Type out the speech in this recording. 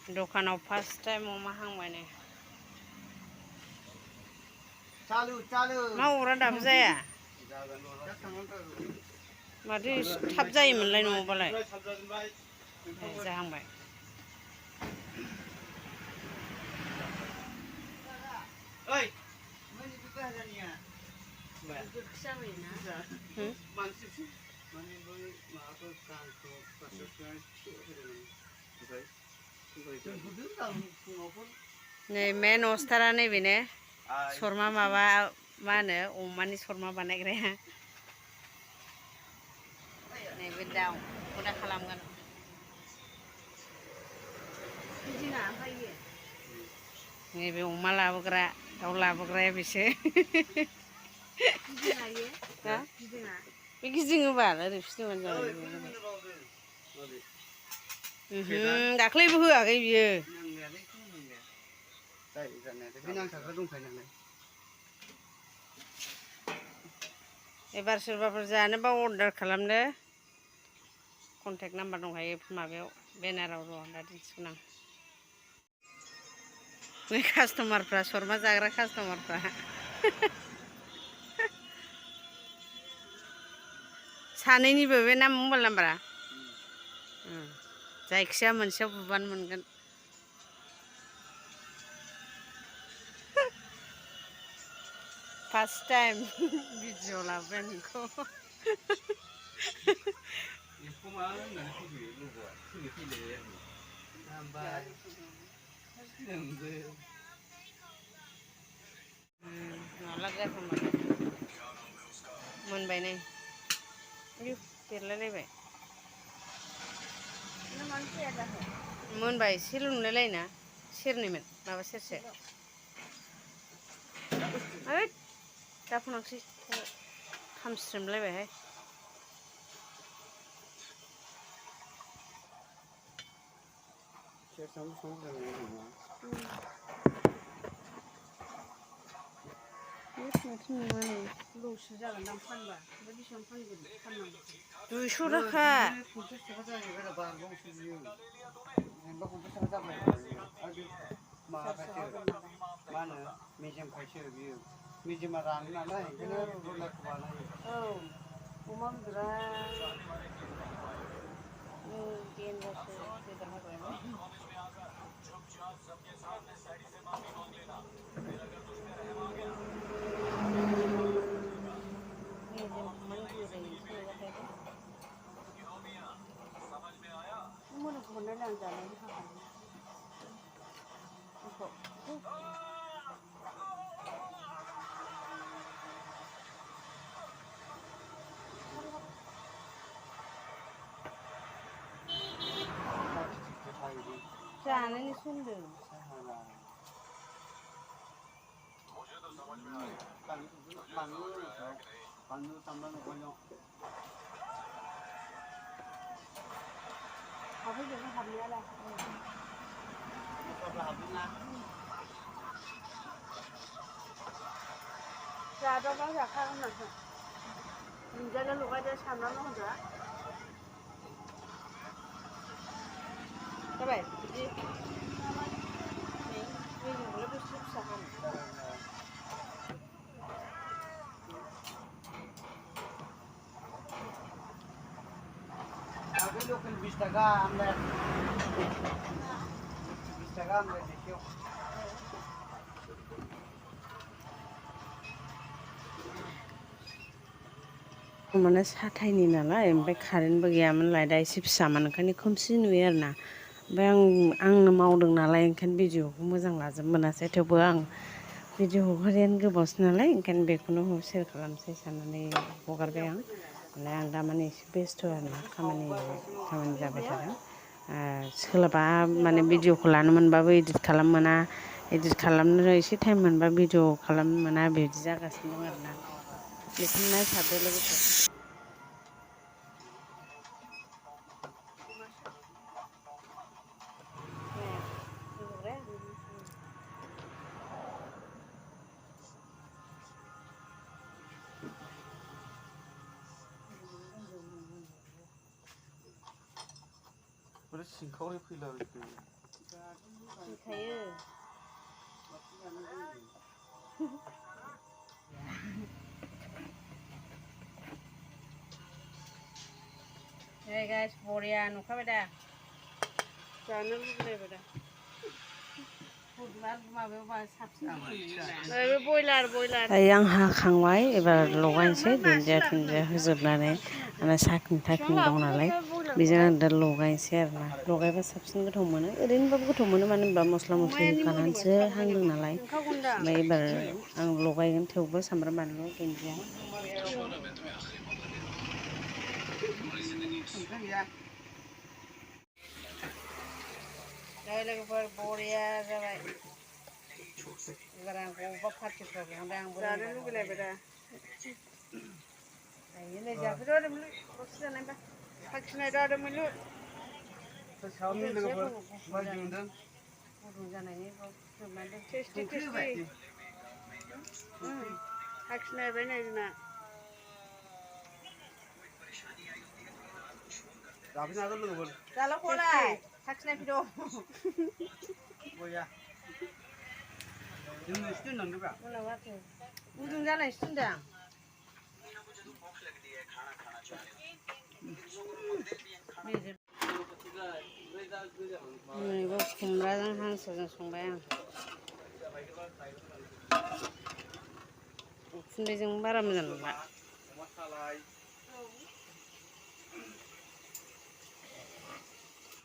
दखानाव first time अमा हांबाय नै मा अरा दाबो जाया माथो थाब जायोमोनलाय न'आवबालाय जाहांबाय नै मेन अस्टारा नैबे ने शर्मा माबा मा होनो अमानि शर्मा बानायग्राया नैबे दाउ दा खालामगोन नैबे अमा लाबोग्रा दाउ लाबोग्राया बेसो बे गिदिङोबा ओरै फिदिंबानो जाबाय दाख्लैबो होआखै बियो एबार सोरबाफोर जानोबा अर्डार खालामनो कन्टेक्ट नाम्बार दंखायो माबायाव बेनाराव र' दा दिन्थिगोन आं बै कास्टमारफ्रा शर्मा जाग्रा कास्टमारफ्रा सानैनिबो बे नाम मबाइल नाम्बारा जायखिया मोनसेयाव बुबानो मोनगोन फार्स्ट टाइम भिडिअ लाबोबाय नोंखौ माला जाखांबाय मोनबाय नै देरलायलायबाय मोनबाय एसेल' नुलायलायोना सेरनैमोन माबा सेरसे ओइ दाफनांसै खामस्रेमलायबायहाय लससो जागोनदां फानबा ओमफ्राय बेसेबां फानगोन फाननांगौ 200 थाखा मेजेमा रानो नालाय ओंखायनो ब्रयलारखौ बानायो अमा बेदरा देनजारसो बेदर हाग्रायाव जानायनि सोंदों हाबहैजोबनो हाबनायालाय जादाबा जाखागोन माथो दुन्दियाल' लगायदो सामब्रामल' होदो जाबाय बिदि मेजेमखौलाय बेसे फिसा हानो लोकेल 20 टाका आमलेट 20 टाका आमलेट देसेयाव माने साथायनि नालाय ओमफ्राय कारेन्टबो गैयामोनलाय दा एसे फिसामोन ओंखायनो खोमसि नुयो आरोना ओमफ्राय आंनो मावदों नालाय ओंखायनो भिडिअखौ मोजां लाजोब मोनासै थेवबो आं भिडिअ हगारियानो गोबावसै नालाय ओंखायनो बेखौनो सेयार खालामसै साननानै हगारबाय आं ओमफ्राय आं दा माने एसे बेस्थ' आरोना खामानि जाबाय थादों सोलाबा माने भिडिअखौ लानो मोनबाबो इडिट खालामनो मोना इडिट खालामनो एसे टाइम मोनबा भिडिअ खालामनो मोना बिदि जागासिनो दं आरोना बेखौनो नायफादो लोगोसे सिंखावरि फैलाबायखो मिखायो Hey guys, बरिया नुखाबाय दा जानो लुबैलायबाय दा आं हाखांबाय एबार लगायनोसै दुन्दिया होजोबनानै आरो साखिनि दं नालाय बेजों आं दा लगायनोसै आरोना लगायबा साबसिन गोथाव मोनो ओरैनोबाबो गोथाव मोनो मानो होनबा मस्ला मस्लि होखानानैसो हांदों नालाय ओमफ्राय एबार आं लगायगोन थेवबो सामब्राम बानलु दुन्दिया लोगोफोर बरिया जाबाय एबार आं बबेबा पार्टिफ्राव लिंहरदों आंबो जानो लुबैलायबाय दा नै जाफैदो आरो मुलि दसे जानायबा साखिनायदो आरो मुलि गुदुं जानायनि टेस्टि साखिनायबाय नै जोंना जाफैनो हागोन लोगोफोर जाला खलाय साखिनायफैद' बया जोंनो एसे दोनलांदोब्रा उनाव माथो गुदुं जानायसो दोनदों आं नैबे खुमब्राजों हांसोजों संबाय आं उखुन्दैजों बारा मोजां नंला